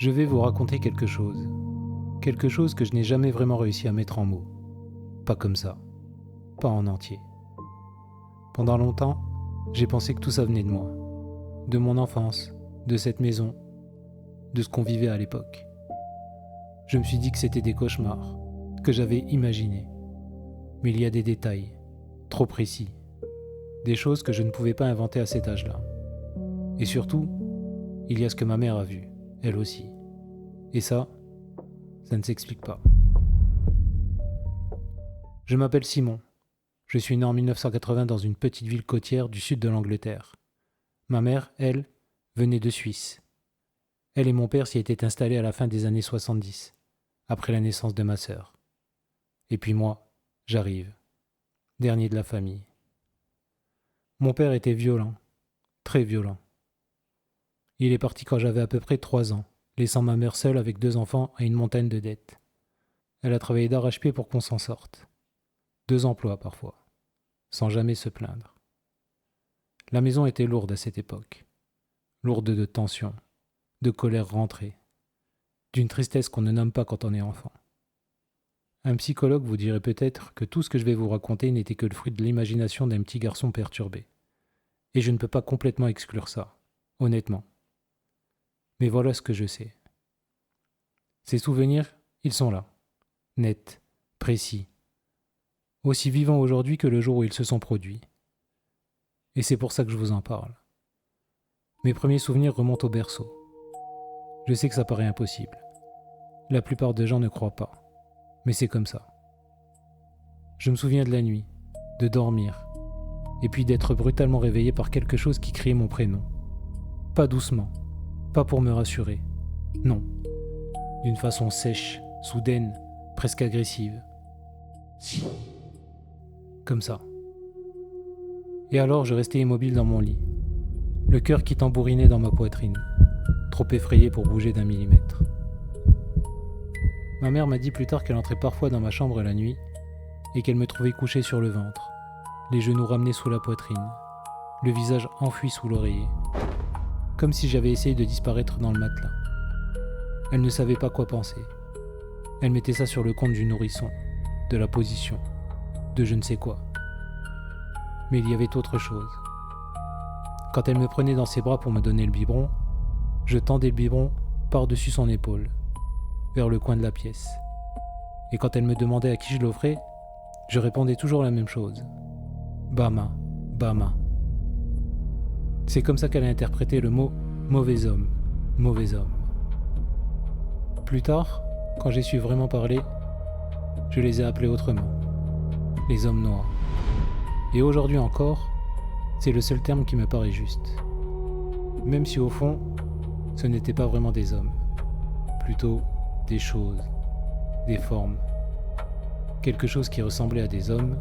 Je vais vous raconter quelque chose. Quelque chose que je n'ai jamais vraiment réussi à mettre en mots. Pas comme ça. Pas en entier. Pendant longtemps, j'ai pensé que tout ça venait de moi. De mon enfance, de cette maison, de ce qu'on vivait à l'époque. Je me suis dit que c'était des cauchemars, que j'avais imaginés. Mais il y a des détails, trop précis. Des choses que je ne pouvais pas inventer à cet âge-là. Et surtout, il y a ce que ma mère a vu, elle aussi. Et ça ne s'explique pas. Je m'appelle Simon. Je suis né en 1980 dans une petite ville côtière du sud de l'Angleterre. Ma mère, elle, venait de Suisse. Elle et mon père s'y étaient installés à la fin des années 70, après la naissance de ma sœur. Et puis moi, j'arrive, dernier de la famille. Mon père était violent, très violent. Il est parti quand j'avais à peu près 3 ans, laissant ma mère seule avec 2 enfants et une montagne de dettes. Elle a travaillé d'arrache-pied pour qu'on s'en sorte. 2 emplois parfois, sans jamais se plaindre. La maison était lourde à cette époque, lourde de tension, de colère rentrée, d'une tristesse qu'on ne nomme pas quand on est enfant. Un psychologue vous dirait peut-être que tout ce que je vais vous raconter n'était que le fruit de l'imagination d'un petit garçon perturbé. Et je ne peux pas complètement exclure ça, honnêtement. Mais voilà ce que je sais. Ces souvenirs, ils sont là, nets, précis, aussi vivants aujourd'hui que le jour où ils se sont produits. Et c'est pour ça que je vous en parle. Mes premiers souvenirs remontent au berceau. Je sais que ça paraît impossible. La plupart des gens ne croient pas. Mais c'est comme ça. Je me souviens de la nuit, de dormir, et puis d'être brutalement réveillé par quelque chose qui criait mon prénom. Pas doucement, pas pour me rassurer. Non. D'une façon sèche, soudaine, presque agressive. Comme ça. Et alors je restais immobile dans mon lit, le cœur qui tambourinait dans ma poitrine, trop effrayé pour bouger d'un millimètre. Ma mère m'a dit plus tard qu'elle entrait parfois dans ma chambre la nuit et qu'elle me trouvait couché sur le ventre, les genoux ramenés sous la poitrine, le visage enfoui sous l'oreiller, comme si j'avais essayé de disparaître dans le matelas. Elle ne savait pas quoi penser. Elle mettait ça sur le compte du nourrisson, de la position, de je ne sais quoi. Mais il y avait autre chose. Quand elle me prenait dans ses bras pour me donner le biberon, je tendais le biberon par-dessus son épaule, vers le coin de la pièce. Et quand elle me demandait à qui je l'offrais, je répondais toujours la même chose. Bama, Bama. C'est comme ça qu'elle a interprété le mot mauvais homme, mauvais homme. Plus tard, quand j'ai su vraiment parler, je les ai appelés autrement. Les hommes noirs. Et aujourd'hui encore, c'est le seul terme qui me paraît juste. Même si au fond, ce n'étaient pas vraiment des hommes. Plutôt des choses, des formes. Quelque chose qui ressemblait à des hommes,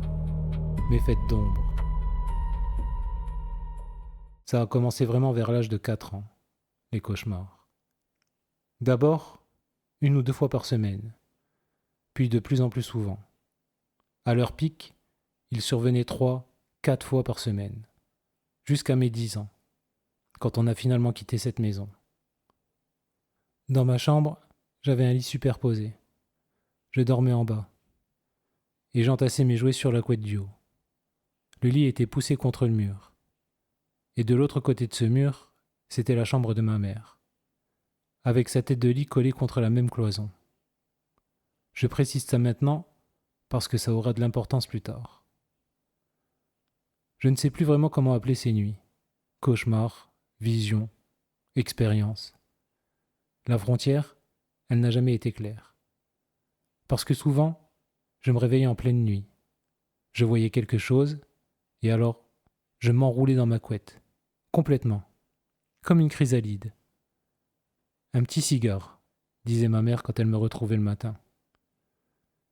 mais faite d'ombre. Ça a commencé vraiment vers l'âge de 4 ans, les cauchemars. D'abord, 1 ou 2 fois par semaine, puis de plus en plus souvent. À leur pic, ils survenaient 3, 4 fois par semaine, jusqu'à mes 10 ans, quand on a finalement quitté cette maison. Dans ma chambre, j'avais un lit superposé. Je dormais en bas, et j'entassais mes jouets sur la couette du haut. Le lit était poussé contre le mur, et de l'autre côté de ce mur, c'était la chambre de ma mère, avec sa tête de lit collée contre la même cloison. Je précise ça maintenant, parce que ça aura de l'importance plus tard. Je ne sais plus vraiment comment appeler ces nuits. Cauchemar, vision, expérience. La frontière, elle n'a jamais été claire. Parce que souvent, je me réveillais en pleine nuit. Je voyais quelque chose, et alors, je m'enroulais dans ma couette. Complètement. Comme une chrysalide. Un petit cigare, disait ma mère quand elle me retrouvait le matin.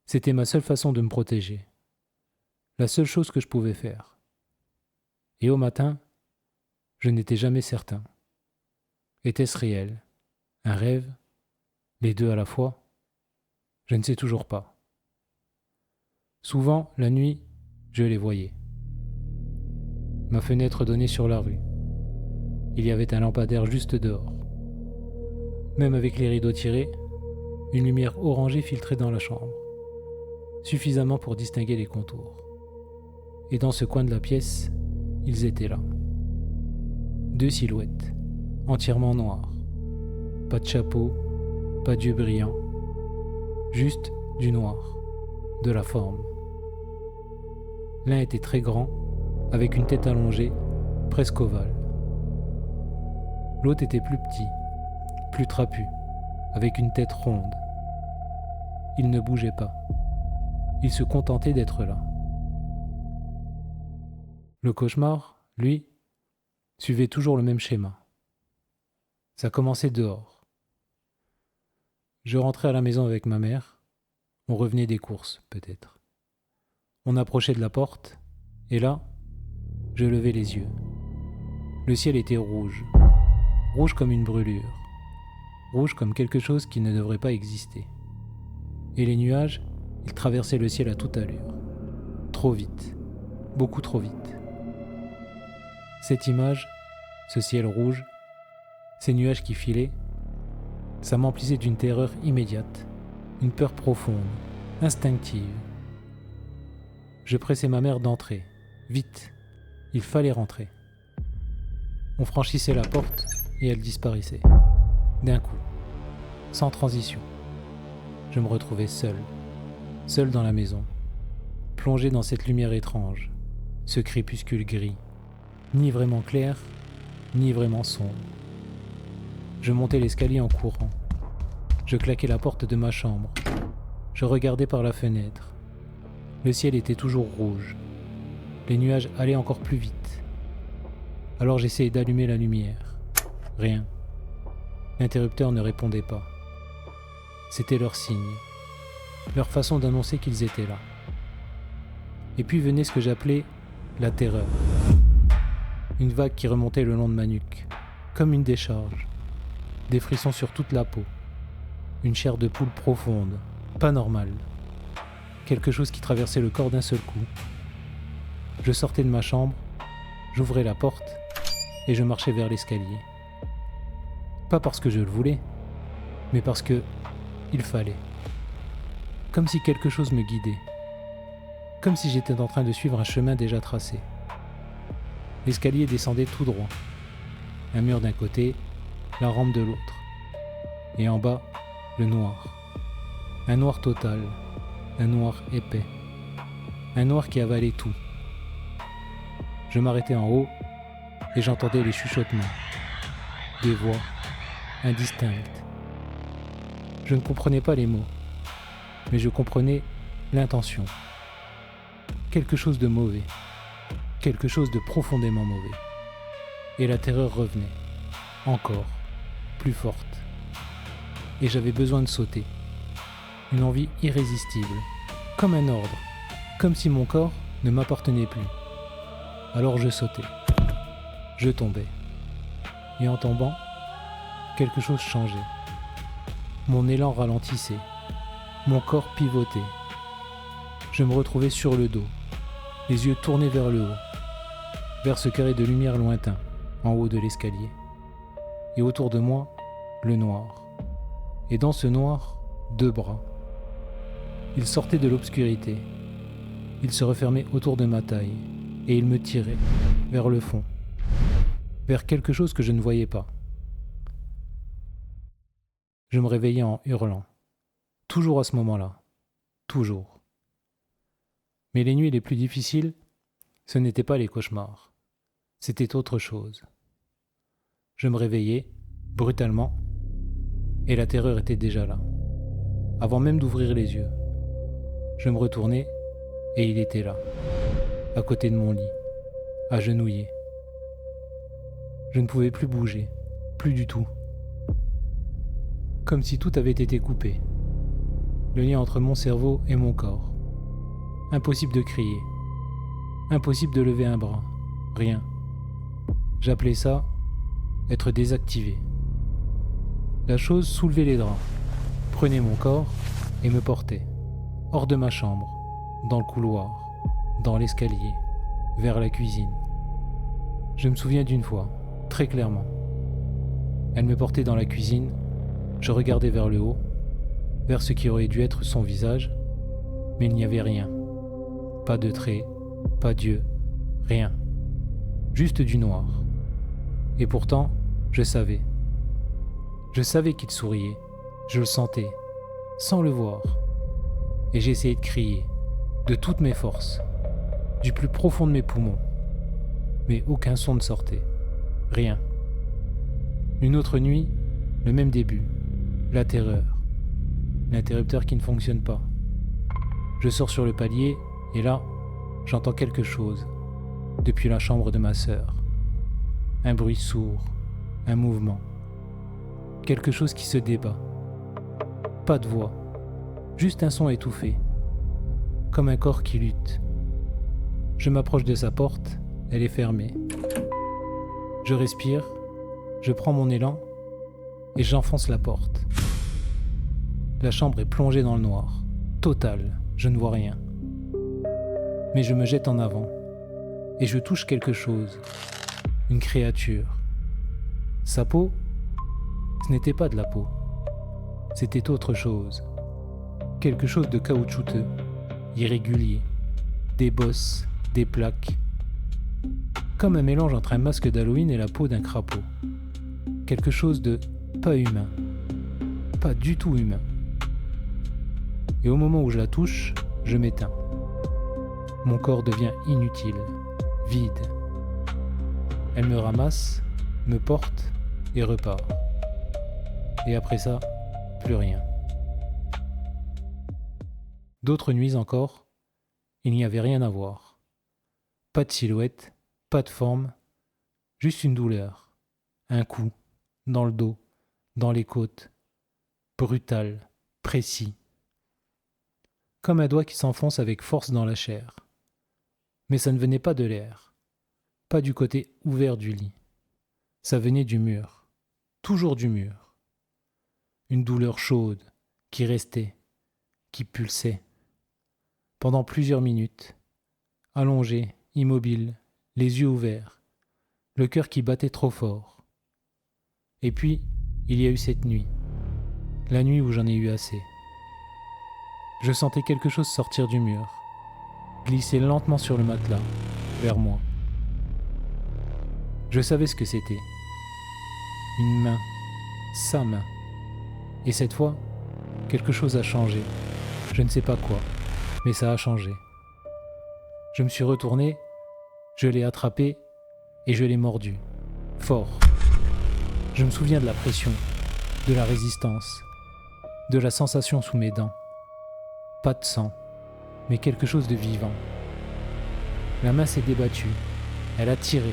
C'était ma seule façon de me protéger. La seule chose que je pouvais faire. Et au matin, je n'étais jamais certain. Était-ce réel? Un rêve? Les deux à la fois? Je ne sais toujours pas. Souvent, la nuit, je les voyais. Ma fenêtre donnait sur la rue. Il y avait un lampadaire juste dehors. Même avec les rideaux tirés, une lumière orangée filtrait dans la chambre, suffisamment pour distinguer les contours. Et dans ce coin de la pièce, ils étaient là. 2 silhouettes, entièrement noires. Pas de chapeau, pas d'yeux brillants, juste du noir, de la forme. L'un était très grand, avec une tête allongée, presque ovale. L'autre était plus petit, plus trapu, avec une tête ronde. Il ne bougeait pas. Il se contentait d'être là. Le cauchemar, lui, suivait toujours le même schéma. Ça commençait dehors. Je rentrais à la maison avec ma mère. On revenait des courses, peut-être. On approchait de la porte, et là, je levais les yeux. Le ciel était rouge. Rouge comme une brûlure. Rouge comme quelque chose qui ne devrait pas exister. Et les nuages, ils traversaient le ciel à toute allure. Trop vite. Beaucoup trop vite. Cette image, ce ciel rouge, ces nuages qui filaient, ça m'emplissait d'une terreur immédiate, une peur profonde, instinctive. Je pressais ma mère d'entrer. Vite. Il fallait rentrer. On franchissait la porte et elle disparaissait. D'un coup. Sans transition. Je me retrouvais seul. Seul dans la maison. Plongé dans cette lumière étrange. Ce crépuscule gris. Ni vraiment clair, ni vraiment sombre. Je montais l'escalier en courant. Je claquais la porte de ma chambre. Je regardais par la fenêtre. Le ciel était toujours rouge. Les nuages allaient encore plus vite. Alors j'essayais d'allumer la lumière. Rien. L'interrupteur ne répondait pas. C'était leur signe. Leur façon d'annoncer qu'ils étaient là. Et puis venait ce que j'appelais la terreur. Une vague qui remontait le long de ma nuque, comme une décharge. Des frissons sur toute la peau. Une chair de poule profonde, pas normale. Quelque chose qui traversait le corps d'un seul coup. Je sortais de ma chambre, j'ouvrais la porte et je marchais vers l'escalier. Pas parce que je le voulais, mais parce que il fallait. Comme si quelque chose me guidait. Comme si j'étais en train de suivre un chemin déjà tracé. L'escalier descendait tout droit. Un mur d'un côté, la rampe de l'autre. Et en bas, le noir. Un noir total, un noir épais. Un noir qui avalait tout. Je m'arrêtais en haut et j'entendais les chuchotements. Des voix indistinctes. Je ne comprenais pas les mots, mais je comprenais l'intention. Quelque chose de mauvais. Quelque chose de profondément mauvais. Et la terreur revenait. Encore. Plus forte. Et j'avais besoin de sauter. Une envie irrésistible. Comme un ordre. Comme si mon corps ne m'appartenait plus. Alors je sautais. Je tombais. Et en tombant, quelque chose changeait. Mon élan ralentissait. Mon corps pivotait. Je me retrouvais sur le dos, les yeux tournés vers le haut, vers ce carré de lumière lointain, en haut de l'escalier. Et autour de moi, le noir. Et dans ce noir, 2 bras. Ils sortaient de l'obscurité. Ils se refermaient autour de ma taille, et ils me tiraient vers le fond, vers quelque chose que je ne voyais pas. Je me réveillais en hurlant. Toujours à ce moment-là. Toujours. Mais les nuits les plus difficiles, ce n'étaient pas les cauchemars. C'était autre chose. Je me réveillais, brutalement, et la terreur était déjà là. Avant même d'ouvrir les yeux. Je me retournais, et il était là, à côté de mon lit, agenouillé. Je ne pouvais plus bouger, plus du tout. Comme si tout avait été coupé. Le lien entre mon cerveau et mon corps. Impossible de crier. Impossible de lever un bras. Rien. J'appelais ça être désactivé. La chose soulevait les draps, prenait mon corps et me portait, hors de ma chambre, dans le couloir, dans l'escalier, vers la cuisine. Je me souviens d'une fois, très clairement. Elle me portait dans la cuisine, Je regardais vers le haut, vers ce qui aurait dû être son visage, mais il n'y avait rien. Pas de traits, pas d'yeux, rien. Juste du noir. Et pourtant, je savais. Je savais qu'il souriait. Je le sentais, sans le voir. Et j'essayais de crier, de toutes mes forces, du plus profond de mes poumons. Mais aucun son ne sortait. Rien. Une autre nuit, le même début. La terreur. L'interrupteur qui ne fonctionne pas. Je sors sur le palier et là, j'entends quelque chose depuis la chambre de ma sœur. Un bruit sourd, un mouvement. Quelque chose qui se débat. Pas de voix, juste un son étouffé, comme un corps qui lutte. Je m'approche de sa porte, elle est fermée. Je respire, je prends mon élan et j'enfonce la porte. La chambre est plongée dans le noir, total, je ne vois rien. Mais je me jette en avant et je touche quelque chose, une créature. Sa peau, ce n'était pas de la peau, c'était autre chose. Quelque chose de caoutchouteux, irrégulier, des bosses, des plaques. Comme un mélange entre un masque d'Halloween et la peau d'un crapaud. Quelque chose de pas humain, pas du tout humain. Et au moment où je la touche, je m'éteins. Mon corps devient inutile, vide. Elle me ramasse, me porte et repart. Et après ça, plus rien. D'autres nuits encore, il n'y avait rien à voir. Pas de silhouette, pas de forme, juste une douleur. Un coup, dans le dos, dans les côtes. Brutal, précis. Comme un doigt qui s'enfonce avec force dans la chair. Mais ça ne venait pas de l'air, pas du côté ouvert du lit. Ça venait du mur, toujours du mur. Une douleur chaude, qui restait, qui pulsait. Pendant plusieurs minutes, allongé, immobile, les yeux ouverts, le cœur qui battait trop fort. Et puis, il y a eu cette nuit, la nuit où j'en ai eu assez. Je sentais quelque chose sortir du mur, glisser lentement sur le matelas, vers moi. Je savais ce que c'était. Une main, sa main. Et cette fois, quelque chose a changé. Je ne sais pas quoi, mais ça a changé. Je me suis retourné, je l'ai attrapé et je l'ai mordu. Fort. Je me souviens de la pression, de la résistance, de la sensation sous mes dents. Pas de sang, mais quelque chose de vivant. La main s'est débattue, elle a tiré,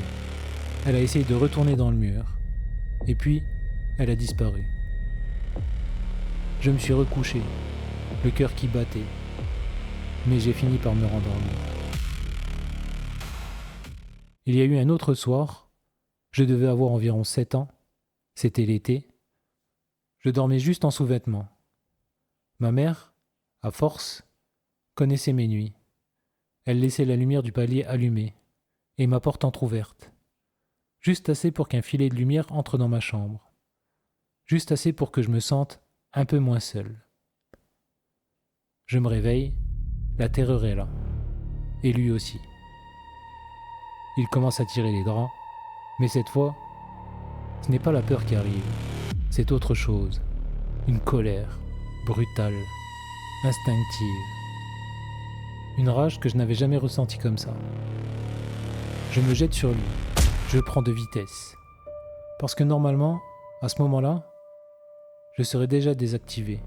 elle a essayé de retourner dans le mur, et puis elle a disparu. Je me suis recouché, le cœur qui battait, mais j'ai fini par me rendormir. Il y a eu un autre soir, je devais avoir environ 7 ans, c'était l'été, je dormais juste en sous-vêtements. Ma mère, à force, connaissait mes nuits. Elle laissait la lumière du palier allumée et ma porte entr'ouverte. Juste assez pour qu'un filet de lumière entre dans ma chambre. Juste assez pour que je me sente un peu moins seul. Je me réveille, la terreur est là. Et lui aussi. Il commence à tirer les draps, mais cette fois, ce n'est pas la peur qui arrive, c'est autre chose. Une colère, brutale, instinctive. Une rage que je n'avais jamais ressentie comme ça. Je me jette sur lui, je prends de vitesse. Parce que normalement, à ce moment-là, je serais déjà désactivé.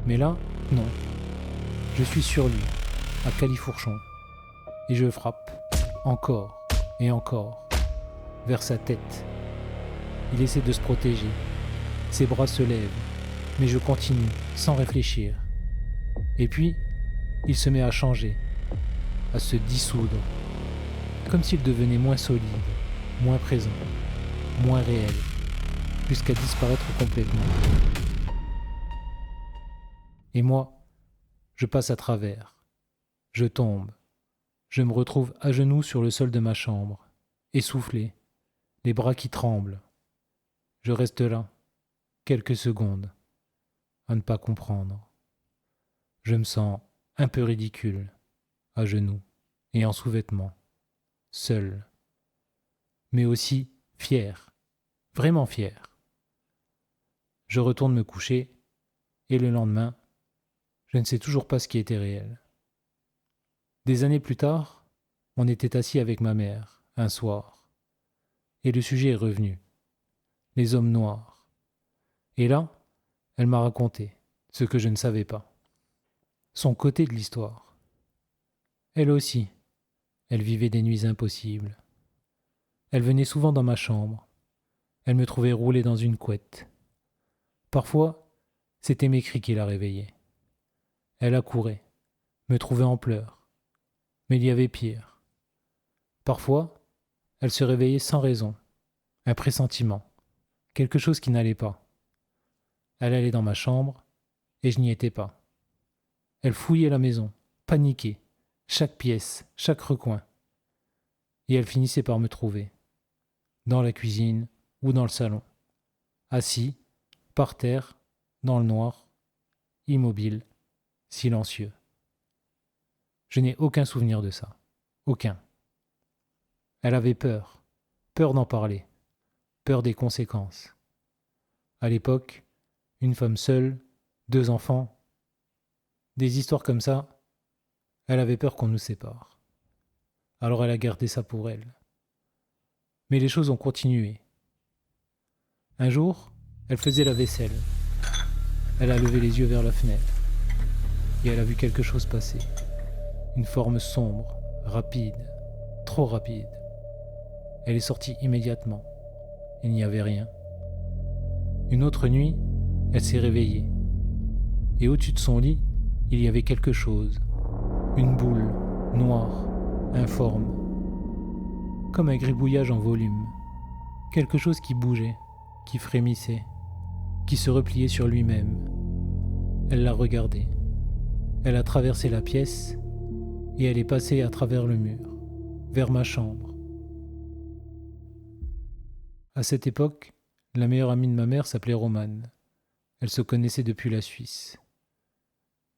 Mais là, non. Je suis sur lui, à califourchon. Et je frappe, encore et encore, vers sa tête. Il essaie de se protéger. Ses bras se lèvent, mais je continue, sans réfléchir. Et puis, il se met à changer, à se dissoudre, comme s'il devenait moins solide, moins présent, moins réel, jusqu'à disparaître complètement. Et moi, je passe à travers, je tombe, je me retrouve à genoux sur le sol de ma chambre, essoufflé, les bras qui tremblent. Je reste là, quelques secondes, à ne pas comprendre. Je me sens un peu ridicule, à genoux et en sous-vêtements, seul, mais aussi fier, vraiment fier. Je retourne me coucher et le lendemain, je ne sais toujours pas ce qui était réel. Des années plus tard, on était assis avec ma mère, un soir, et le sujet est revenu, les hommes noirs. Et là, elle m'a raconté ce que je ne savais pas, son côté de l'histoire. Elle aussi, elle vivait des nuits impossibles. Elle venait souvent dans ma chambre. Elle me trouvait roulé dans une couette. Parfois, c'était mes cris qui la réveillaient. Elle accourait, me trouvait en pleurs. Mais il y avait pire. Parfois, elle se réveillait sans raison, un pressentiment, quelque chose qui n'allait pas. Elle allait dans ma chambre, et je n'y étais pas. Elle fouillait la maison, paniquée, chaque pièce, chaque recoin. Et elle finissait par me trouver, dans la cuisine ou dans le salon, assis, par terre, dans le noir, immobile, silencieux. Je n'ai aucun souvenir de ça, aucun. Elle avait peur, peur d'en parler, peur des conséquences. À l'époque, une femme seule, 2 enfants, des histoires comme ça, elle avait peur qu'on nous sépare. Alors elle a gardé ça pour elle. Mais les choses ont continué. Un jour, elle faisait la vaisselle. Elle a levé les yeux vers la fenêtre. Et elle a vu quelque chose passer. Une forme sombre, rapide, trop rapide. Elle est sortie immédiatement. Il n'y avait rien. Une autre nuit, elle s'est réveillée. Et au-dessus de son lit, il y avait quelque chose. Une boule, noire, informe. Comme un gribouillage en volume. Quelque chose qui bougeait, qui frémissait, qui se repliait sur lui-même. Elle l'a regardé. Elle a traversé la pièce et elle est passée à travers le mur, vers ma chambre. À cette époque, la meilleure amie de ma mère s'appelait Romane. Elle se connaissait depuis la Suisse.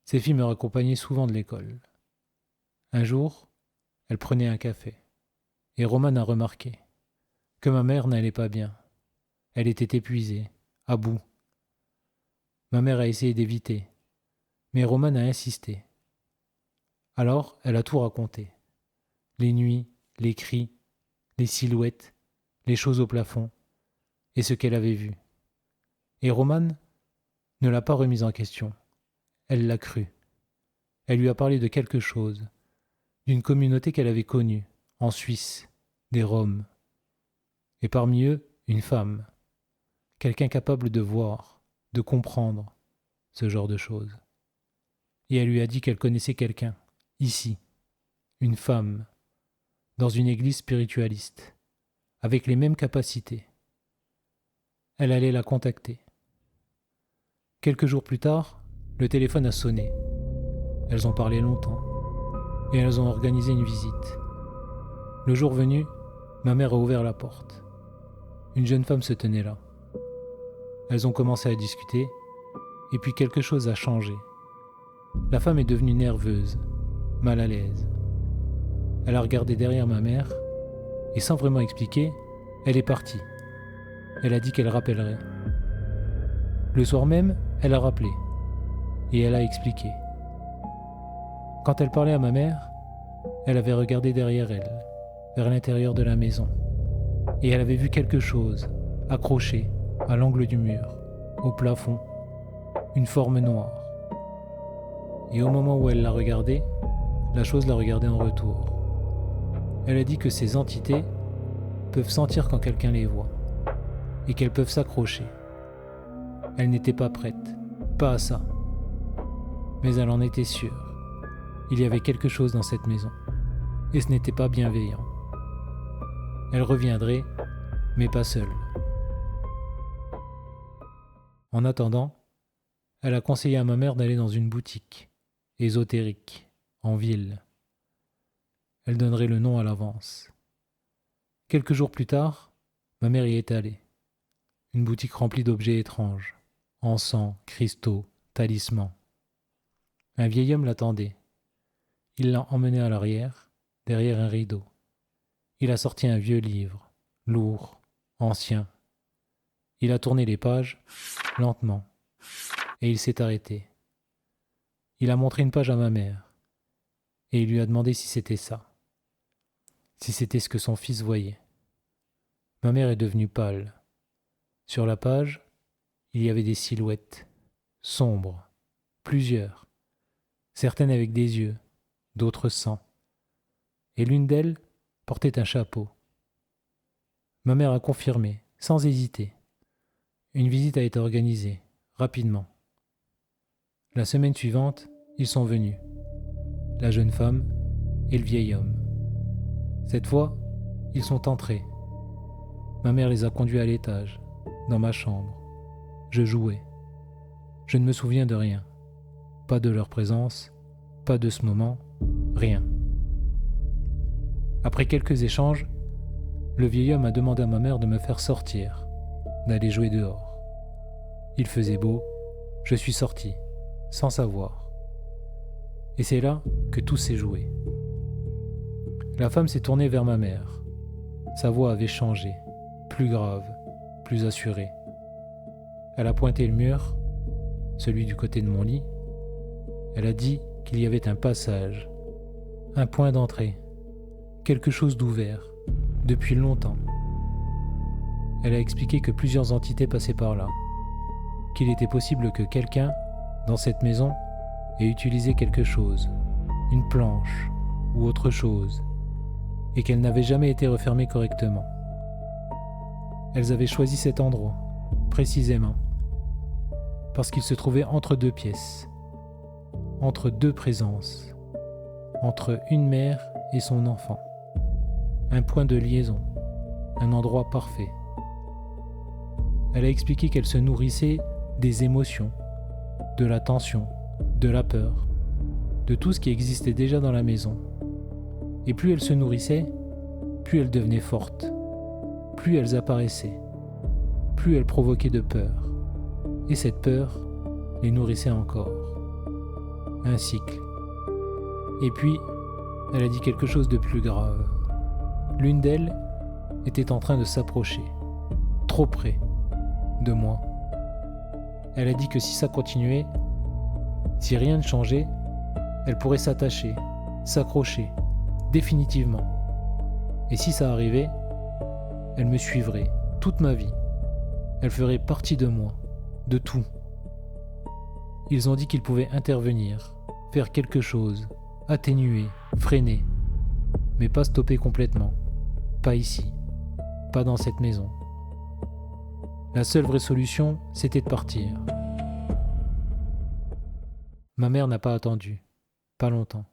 Ses filles me raccompagnaient souvent de l'école. Un jour, elle prenait un café. Et Romane a remarqué que ma mère n'allait pas bien. Elle était épuisée, à bout. Ma mère a essayé d'éviter, mais Romane a insisté. Alors, elle a tout raconté. Les nuits, les cris, les silhouettes, les choses au plafond, et ce qu'elle avait vu. Et Romane ne l'a pas remise en question. Elle l'a cru. Elle lui a parlé de quelque chose, d'une communauté qu'elle avait connue, en Suisse, des Roms. Et parmi eux, une femme, quelqu'un capable de voir, de comprendre ce genre de choses. Et elle lui a dit qu'elle connaissait quelqu'un, ici, une femme, dans une église spiritualiste, avec les mêmes capacités. Elle allait la contacter. Quelques jours plus tard, le téléphone a sonné. Elles ont parlé longtemps, et elles ont organisé une visite. Le jour venu, ma mère a ouvert la porte. Une jeune femme se tenait là. Elles ont commencé à discuter, et puis quelque chose a changé. La femme est devenue nerveuse, mal à l'aise. Elle a regardé derrière ma mère, et sans vraiment expliquer, elle est partie. Elle a dit qu'elle rappellerait. Le soir même, elle a rappelé, et elle a expliqué. Quand elle parlait à ma mère, elle avait regardé derrière elle, vers l'intérieur de la maison, et elle avait vu quelque chose, accroché à l'angle du mur, au plafond, une forme noire. Et au moment où elle l'a regardé, la chose l'a regardé en retour. Elle a dit que ces entités peuvent sentir quand quelqu'un les voit, et qu'elles peuvent s'accrocher. Elle n'était pas prête, pas à ça. Mais elle en était sûre. Il y avait quelque chose dans cette maison, et ce n'était pas bienveillant. Elle reviendrait, mais pas seule. En attendant, elle a conseillé à ma mère d'aller dans une boutique, ésotérique, en ville. Elle donnerait le nom à l'avance. Quelques jours plus tard, ma mère y est allée. Une boutique remplie d'objets étranges, encens, cristaux, Talisman. Un vieil homme l'attendait. Il l'a emmené à l'arrière, derrière un rideau. Il a sorti un vieux livre, lourd, ancien. Il a tourné les pages, lentement, et il s'est arrêté. Il a montré une page à ma mère, et il lui a demandé si c'était ça, si c'était ce que son fils voyait. Ma mère est devenue pâle. Sur la page, il y avait des silhouettes, sombres, plusieurs, certaines avec des yeux, d'autres sans, et l'une d'elles portait un chapeau. Ma mère a confirmé, sans hésiter. Une visite a été organisée, rapidement. La semaine suivante, ils sont venus, la jeune femme et le vieil homme. Cette fois, ils sont entrés. Ma mère les a conduits à l'étage, dans ma chambre. Je jouais. Je ne me souviens de rien. Pas de leur présence, pas de ce moment, rien. Après quelques échanges, le vieil homme a demandé à ma mère de me faire sortir, d'aller jouer dehors. Il faisait beau, je suis sorti, sans savoir. Et c'est là que tout s'est joué. La femme s'est tournée vers ma mère. Sa voix avait changé, plus grave, plus assurée. Elle a pointé le mur, celui du côté de mon lit. Elle a dit qu'il y avait un passage, un point d'entrée, quelque chose d'ouvert, depuis longtemps. Elle a expliqué que plusieurs entités passaient par là, qu'il était possible que quelqu'un, dans cette maison, ait utilisé quelque chose, une planche ou autre chose, et qu'elle n'avait jamais été refermée correctement. Elles avaient choisi cet endroit, précisément, parce qu'il se trouvait entre deux pièces, entre deux présences, entre une mère et son enfant. Un point de liaison, un endroit parfait. Elle a expliqué qu'elle se nourrissait des émotions, de la tension, de la peur, de tout ce qui existait déjà dans la maison. Et plus elle se nourrissait, plus elle devenait forte, plus elles apparaissaient, plus elles provoquaient de peur. Et cette peur les nourrissait encore. Un cycle. Et puis, elle a dit quelque chose de plus grave. L'une d'elles était en train de s'approcher, trop près de moi. Elle a dit que si ça continuait, si rien ne changeait, elle pourrait s'attacher, s'accrocher, définitivement. Et si ça arrivait, elle me suivrait toute ma vie. Elle ferait partie de moi, de tout. Ils ont dit qu'ils pouvaient intervenir, faire quelque chose, atténuer, freiner, mais pas stopper complètement. Pas ici, pas dans cette maison. La seule vraie solution, c'était de partir. Ma mère n'a pas attendu, pas longtemps.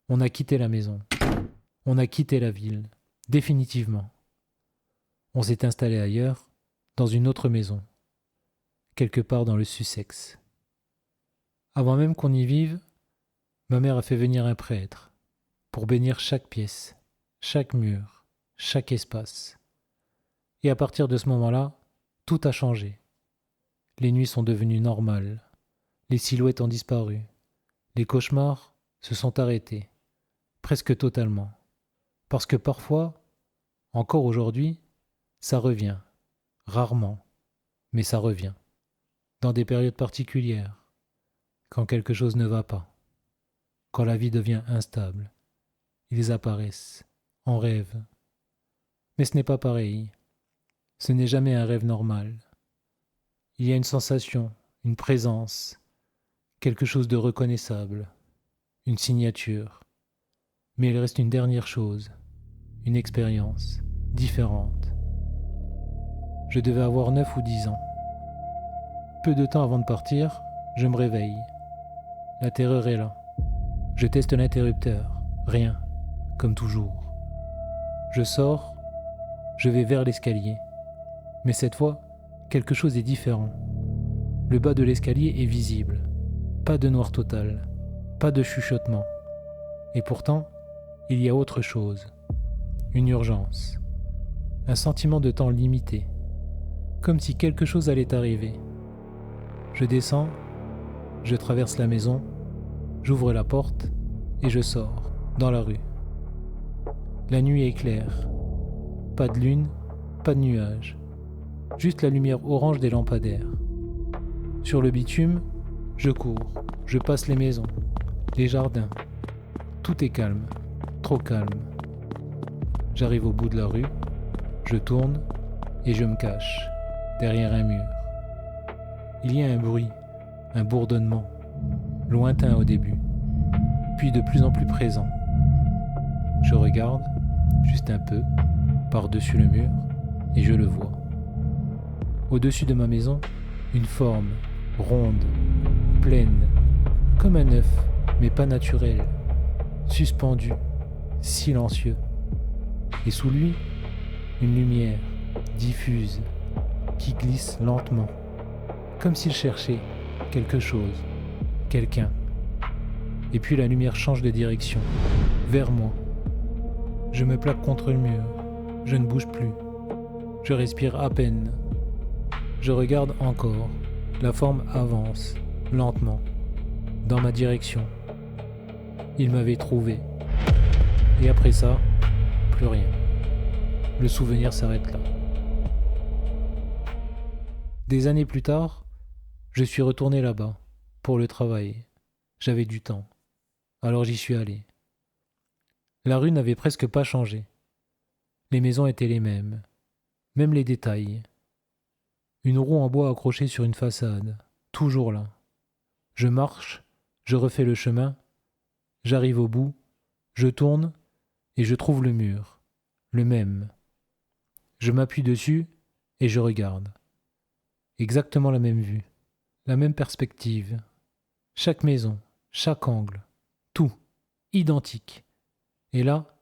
On a quitté la maison, on a quitté la ville, définitivement. On s'est installé ailleurs, dans une autre maison, quelque part dans le Sussex. Avant même qu'on y vive, ma mère a fait venir un prêtre pour bénir chaque pièce, chaque mur, chaque espace. Et à partir de ce moment-là, tout a changé. Les nuits sont devenues normales, les silhouettes ont disparu, les cauchemars se sont arrêtés, presque totalement. Parce que parfois, encore aujourd'hui, ça revient, rarement, mais ça revient, dans des périodes particulières, quand quelque chose ne va pas, quand la vie devient instable. Ils apparaissent, en rêve. Mais ce n'est pas pareil. Ce n'est jamais un rêve normal. Il y a une sensation, une présence, quelque chose de reconnaissable, une signature. Mais il reste une dernière chose, une expérience différente. Je devais avoir 9 ou 10 ans. Peu de temps avant de partir, je me réveille. La terreur est là. Je teste l'interrupteur. Rien, comme toujours. Je sors, je vais vers l'escalier. Mais cette fois, quelque chose est différent. Le bas de l'escalier est visible. Pas de noir total, pas de chuchotement. Et pourtant, il y a autre chose. Une urgence. Un sentiment de temps limité. Comme si quelque chose allait arriver. Je descends Je traverse la maison, j'ouvre la porte et je sors, dans la rue. La nuit est claire. Pas de lune, pas de nuages. Juste la lumière orange des lampadaires. Sur le bitume, je cours, je passe les maisons, les jardins. Tout est calme, trop calme. J'arrive au bout de la rue, je tourne et je me cache, derrière un mur. Il y a un bruit, un bourdonnement, lointain au début, puis de plus en plus présent. Je regarde, juste un peu, par-dessus le mur, et je le vois. Au-dessus de ma maison, une forme, ronde, pleine, comme un œuf, mais pas naturel, suspendu, silencieux. Et sous lui, une lumière, diffuse, qui glisse lentement, comme s'il cherchait quelque chose, quelqu'un. Et puis la lumière change de direction, vers moi. Je me plaque contre le mur, je ne bouge plus, je respire à peine. Je regarde encore, la forme avance, lentement, dans ma direction. Il m'avait trouvé. Et après ça, plus rien. Le souvenir s'arrête là. Des années plus tard, je suis retourné là-bas, pour le travail. J'avais du temps. Alors j'y suis allé. La rue n'avait presque pas changé. Les maisons étaient les mêmes. Même les détails. Une roue en bois accrochée sur une façade. Toujours là. Je marche, je refais le chemin, j'arrive au bout, je tourne et je trouve le mur. Le même. Je m'appuie dessus et je regarde. Exactement la même vue. La même perspective. Chaque maison, chaque angle. Tout. Identique. Et là,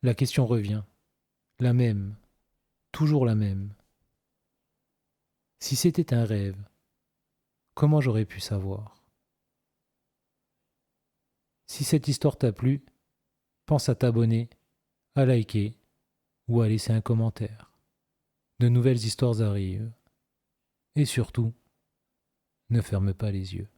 la question revient. La même. Toujours la même. Si c'était un rêve, comment j'aurais pu savoir? Si cette histoire t'a plu, pense à t'abonner, à liker ou à laisser un commentaire. De nouvelles histoires arrivent. Et surtout, ne ferme pas les yeux.